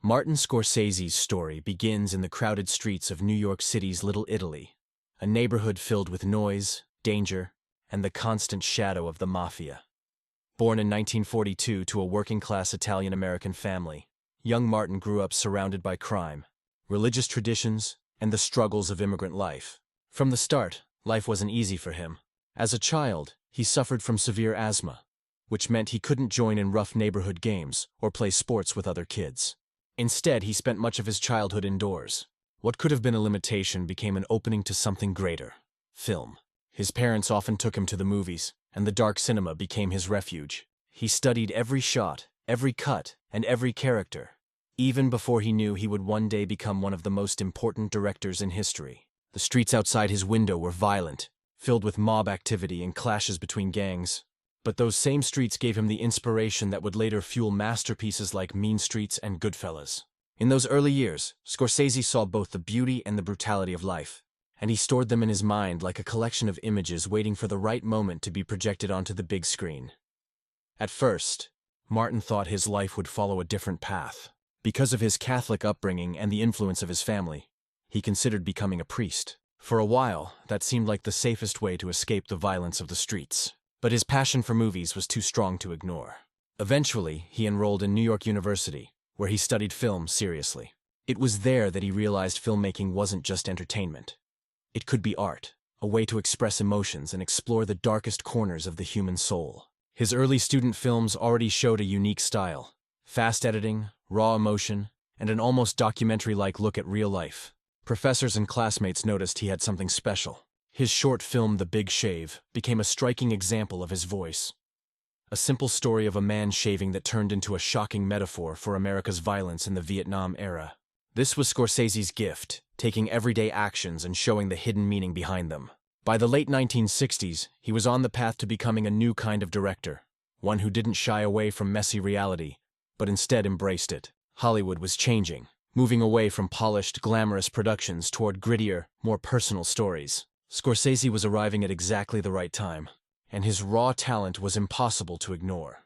Martin Scorsese's story begins in the crowded streets of New York City's Little Italy, a neighborhood filled with noise, danger, and the constant shadow of the mafia. Born in 1942 to a working-class Italian-American family, young Martin grew up surrounded by crime, religious traditions, and the struggles of immigrant life. From the start, life wasn't easy for him. As a child, he suffered from severe asthma, which meant he couldn't join in rough neighborhood games or play sports with other kids. Instead, he spent much of his childhood indoors. What could have been a limitation became an opening to something greater: film. His parents often took him to the movies, and the dark cinema became his refuge. He studied every shot, every cut, and every character, even before he knew he would one day become one of the most important directors in history. The streets outside his window were violent, filled with mob activity and clashes between gangs. But those same streets gave him the inspiration that would later fuel masterpieces like Mean Streets and Goodfellas. In those early years, Scorsese saw both the beauty and the brutality of life, and he stored them in his mind like a collection of images waiting for the right moment to be projected onto the big screen. At first, Martin thought his life would follow a different path. Because of his Catholic upbringing and the influence of his family, he considered becoming a priest. For a while, that seemed like the safest way to escape the violence of the streets. But his passion for movies was too strong to ignore. Eventually, he enrolled in New York University, where he studied film seriously. It was there that he realized filmmaking wasn't just entertainment. It could be art, a way to express emotions and explore the darkest corners of the human soul. His early student films already showed a unique style: fast editing, raw emotion, and an almost documentary-like look at real life. Professors and classmates noticed he had something special. His short film, The Big Shave, became a striking example of his voice. A simple story of a man shaving that turned into a shocking metaphor for America's violence in the Vietnam era. This was Scorsese's gift, taking everyday actions and showing the hidden meaning behind them. By the late 1960s, he was on the path to becoming a new kind of director, one who didn't shy away from messy reality, but instead embraced it. Hollywood was changing, moving away from polished, glamorous productions toward grittier, more personal stories. Scorsese was arriving at exactly the right time, and his raw talent was impossible to ignore.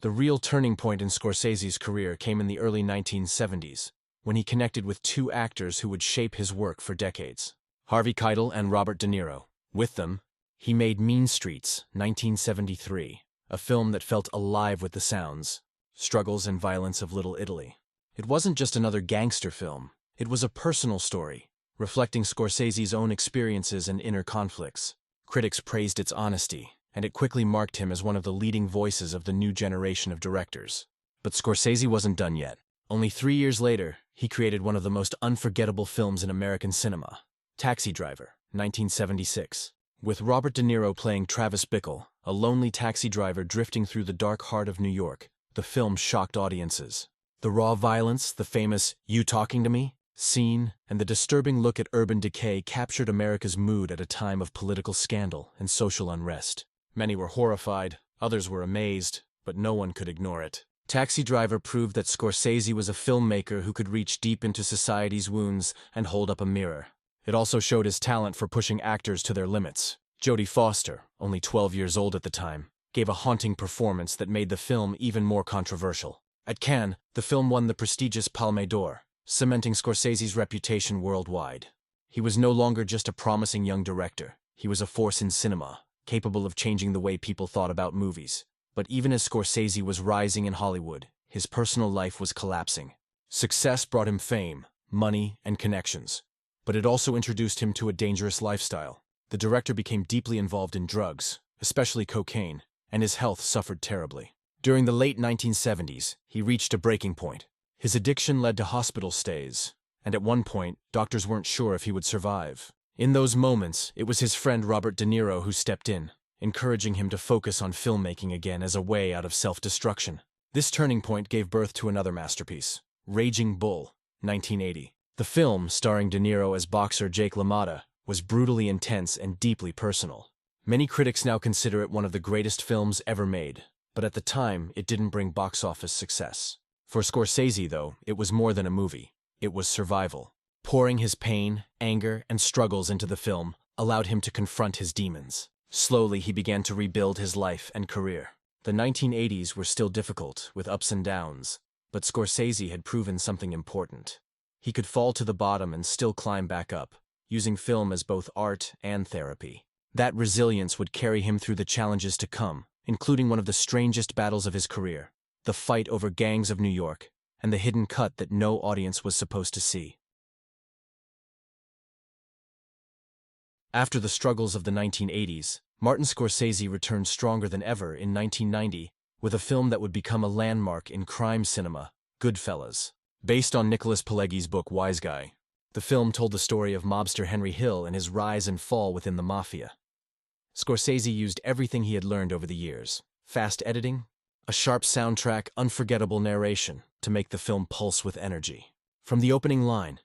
The real turning point in Scorsese's career came in the early 1970s, when he connected with two actors who would shape his work for decades: Harvey Keitel and Robert De Niro. With them, he made Mean Streets, 1973, a film that felt alive with the sounds, struggles, and violence of Little Italy. It wasn't just another gangster film. It was a personal story, reflecting Scorsese's own experiences and inner conflicts. Critics praised its honesty, and it quickly marked him as one of the leading voices of the new generation of directors. But Scorsese wasn't done yet. Only 3 years later, he created one of the most unforgettable films in American cinema, Taxi Driver, 1976. With Robert De Niro playing Travis Bickle, a lonely taxi driver drifting through the dark heart of New York, the film shocked audiences. The raw violence, the famous "You Talking to Me" scene, and the disturbing look at urban decay captured America's mood at a time of political scandal and social unrest. Many were horrified, others were amazed, but no one could ignore it. Taxi Driver proved that Scorsese was a filmmaker who could reach deep into society's wounds and hold up a mirror. It also showed his talent for pushing actors to their limits. Jodie Foster, only 12 years old at the time, gave a haunting performance that made the film even more controversial. At Cannes, the film won the prestigious Palme d'Or, cementing Scorsese's reputation worldwide. He was no longer just a promising young director. He was a force in cinema, capable of changing the way people thought about movies. But even as Scorsese was rising in Hollywood, his personal life was collapsing. Success brought him fame, money, and connections, but it also introduced him to a dangerous lifestyle. The director became deeply involved in drugs, especially cocaine, and his health suffered terribly. During the late 1970s, he reached a breaking point. His addiction led to hospital stays, and at one point, doctors weren't sure if he would survive. In those moments, it was his friend Robert De Niro who stepped in, encouraging him to focus on filmmaking again as a way out of self-destruction. This turning point gave birth to another masterpiece, Raging Bull, 1980. The film, starring De Niro as boxer Jake LaMotta, was brutally intense and deeply personal. Many critics now consider it one of the greatest films ever made, but at the time, it didn't bring box office success. For Scorsese, though, it was more than a movie. It was survival. Pouring his pain, anger, and struggles into the film allowed him to confront his demons. Slowly, he began to rebuild his life and career. The 1980s were still difficult, with ups and downs, But Scorsese had proven something important. He could fall to the bottom and still climb back up, using film as both art and therapy. That resilience would carry him through the challenges to come, including one of the strangest battles of his career, the fight over gangs of New York, and the hidden cut that no audience was supposed to see. After the struggles of the 1980s, Martin Scorsese returned stronger than ever in 1990 with a film that would become a landmark in crime cinema, Goodfellas. Based on Nicholas Pileggi's book Wise Guy, the film told the story of mobster Henry Hill and his rise and fall within the mafia. Scorsese used everything he had learned over the years: fast editing, a sharp soundtrack, unforgettable narration, to make the film pulse with energy. From the opening line,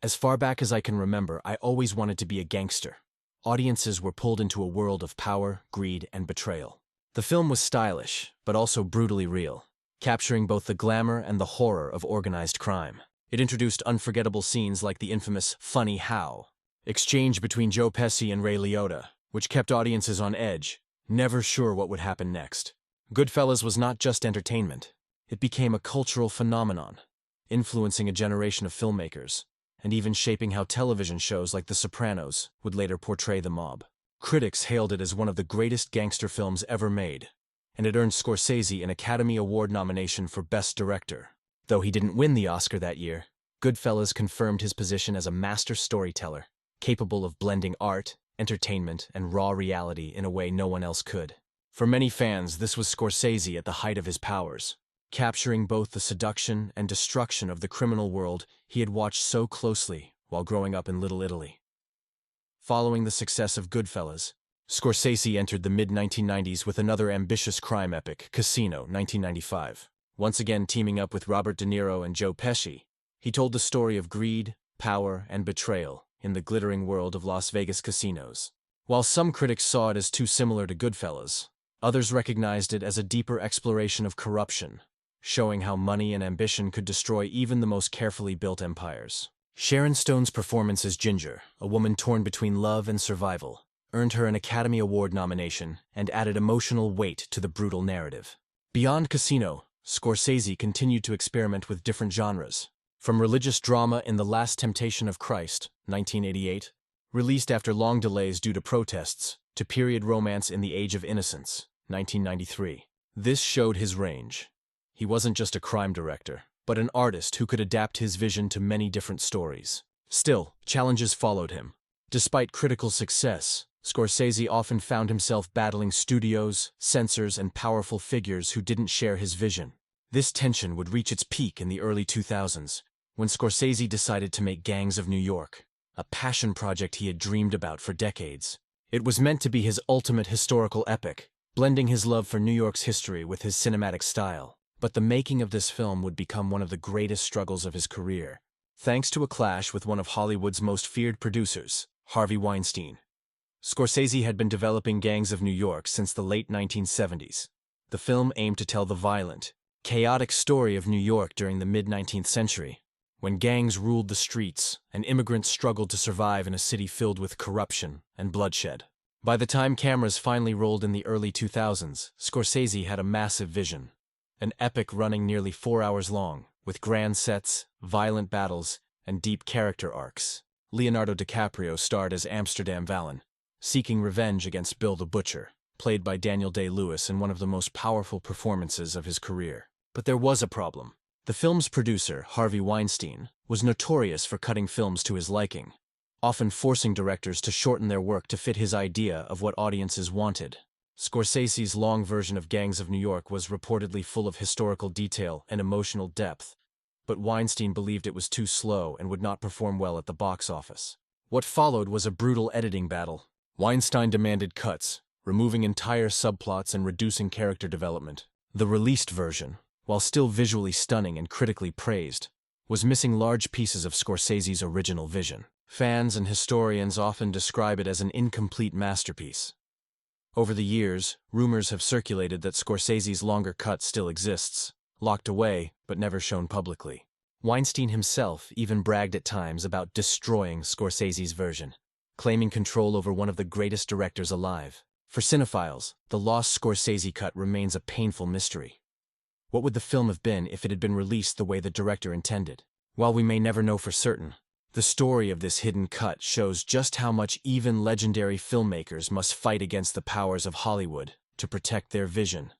"As far back as I can remember, I always wanted to be a gangster," audiences were pulled into a world of power, greed, and betrayal. The film was stylish, but also brutally real, capturing both the glamour and the horror of organized crime. It introduced unforgettable scenes like the infamous "Funny How" exchange between Joe Pesci and Ray Liotta, which kept audiences on edge, never sure what would happen next. Goodfellas was not just entertainment. It became a cultural phenomenon, influencing a generation of filmmakers, and even shaping how television shows like The Sopranos would later portray the mob. Critics hailed it as one of the greatest gangster films ever made, and it earned Scorsese an Academy Award nomination for Best Director. Though he didn't win the Oscar that year, Goodfellas confirmed his position as a master storyteller, capable of blending art, entertainment, and raw reality in a way no one else could. For many fans, this was Scorsese at the height of his powers, capturing both the seduction and destruction of the criminal world he had watched so closely while growing up in Little Italy. Following the success of Goodfellas, Scorsese entered the mid-1990s with another ambitious crime epic, Casino, 1995. Once again teaming up with Robert De Niro and Joe Pesci, he told the story of greed, power, and betrayal in the glittering world of Las Vegas casinos. While some critics saw it as too similar to Goodfellas, others recognized it as a deeper exploration of corruption, showing how money and ambition could destroy even the most carefully built empires. Sharon Stone's performance as Ginger, a woman torn between love and survival, earned her an Academy Award nomination and added emotional weight to the brutal narrative. Beyond Casino, Scorsese continued to experiment with different genres. From religious drama in The Last Temptation of Christ, 1988, released after long delays due to protests, to period romance in The Age of Innocence, 1993. This showed his range. He wasn't just a crime director, but an artist who could adapt his vision to many different stories. Still, challenges followed him. Despite critical success, Scorsese often found himself battling studios, censors, and powerful figures who didn't share his vision. This tension would reach its peak in the early 2000s, when Scorsese decided to make Gangs of New York, a passion project he had dreamed about for decades. It was meant to be his ultimate historical epic, blending his love for New York's history with his cinematic style. But the making of this film would become one of the greatest struggles of his career, thanks to a clash with one of Hollywood's most feared producers, Harvey Weinstein. Scorsese had been developing Gangs of New York since the late 1970s. The film aimed to tell the violent, chaotic story of New York during the mid-19th century, when gangs ruled the streets and immigrants struggled to survive in a city filled with corruption and bloodshed. By the time cameras finally rolled in the early 2000s, Scorsese had a massive vision. An epic running nearly 4 hours long, with grand sets, violent battles, and deep character arcs. Leonardo DiCaprio starred as Amsterdam Vallon, seeking revenge against Bill the Butcher, played by Daniel Day-Lewis in one of the most powerful performances of his career. But there was a problem. The film's producer, Harvey Weinstein, was notorious for cutting films to his liking, often forcing directors to shorten their work to fit his idea of what audiences wanted. Scorsese's long version of Gangs of New York was reportedly full of historical detail and emotional depth, but Weinstein believed it was too slow and would not perform well at the box office. What followed was a brutal editing battle. Weinstein demanded cuts, removing entire subplots and reducing character development. The released version, while still visually stunning and critically praised, was missing large pieces of Scorsese's original vision. Fans and historians often describe it as an incomplete masterpiece. Over the years, rumors have circulated that Scorsese's longer cut still exists, locked away but never shown publicly. Weinstein himself even bragged at times about destroying Scorsese's version, claiming control over one of the greatest directors alive. For cinephiles, the lost Scorsese cut remains a painful mystery. What would the film have been if it had been released the way the director intended? While we may never know for certain, the story of this hidden cut shows just how much even legendary filmmakers must fight against the powers of Hollywood to protect their vision.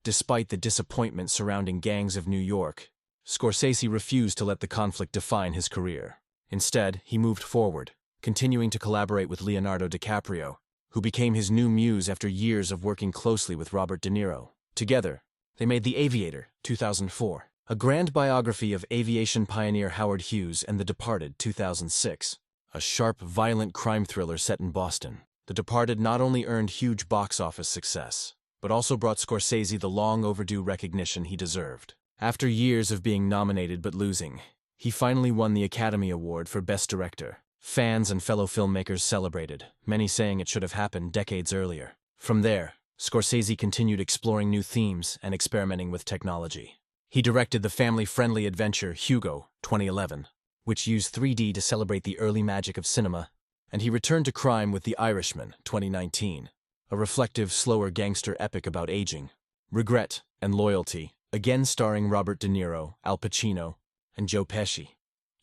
Despite the disappointment surrounding Gangs of New York, Scorsese refused to let the conflict define his career. Instead, he moved forward, continuing to collaborate with Leonardo DiCaprio, who became his new muse after years of working closely with Robert De Niro. Together, they made The Aviator, 2004, a grand biography of aviation pioneer Howard Hughes, and The Departed, 2006, a sharp, violent crime thriller set in Boston. The Departed not only earned huge box office success, but also brought Scorsese the long-overdue recognition he deserved. After years of being nominated but losing, he finally won the Academy Award for Best Director. Fans and fellow filmmakers celebrated, many saying it should have happened decades earlier. From there, Scorsese continued exploring new themes and experimenting with technology. He directed the family-friendly adventure Hugo, 2011, which used 3D to celebrate the early magic of cinema, and he returned to crime with The Irishman, 2019, a reflective, slower gangster epic about aging, regret, and loyalty, again starring Robert De Niro, Al Pacino, and Joe Pesci.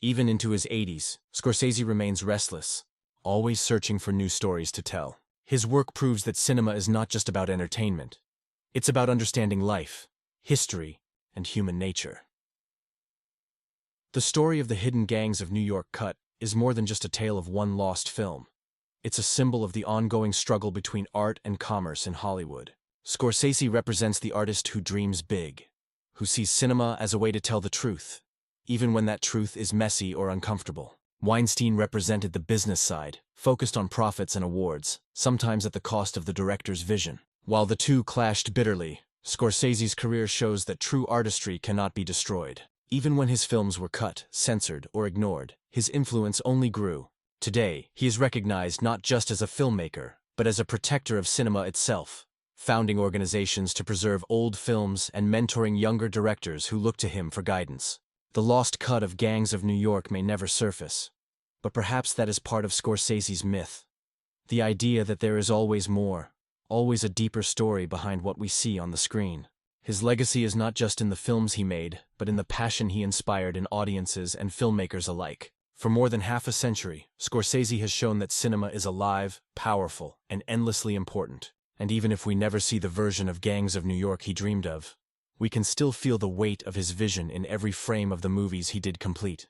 Even into his 80s, Scorsese remains restless, always searching for new stories to tell. His work proves that cinema is not just about entertainment. It's about understanding life, history, and human nature. The story of the hidden Gangs of New York cut is more than just a tale of one lost film. It's a symbol of the ongoing struggle between art and commerce in Hollywood. Scorsese represents the artist who dreams big, who sees cinema as a way to tell the truth, even when that truth is messy or uncomfortable. Weinstein represented the business side, focused on profits and awards, sometimes at the cost of the director's vision. While the two clashed bitterly, Scorsese's career shows that true artistry cannot be destroyed. Even when his films were cut, censored, or ignored, his influence only grew. Today, he is recognized not just as a filmmaker, but as a protector of cinema itself, founding organizations to preserve old films and mentoring younger directors who look to him for guidance. The lost cut of Gangs of New York may never surface, but perhaps that is part of Scorsese's myth. The idea that there is always more, always a deeper story behind what we see on the screen. His legacy is not just in the films he made, but in the passion he inspired in audiences and filmmakers alike. For more than half a century, Scorsese has shown that cinema is alive, powerful, and endlessly important. And even if we never see the version of Gangs of New York he dreamed of, we can still feel the weight of his vision in every frame of the movies he did complete.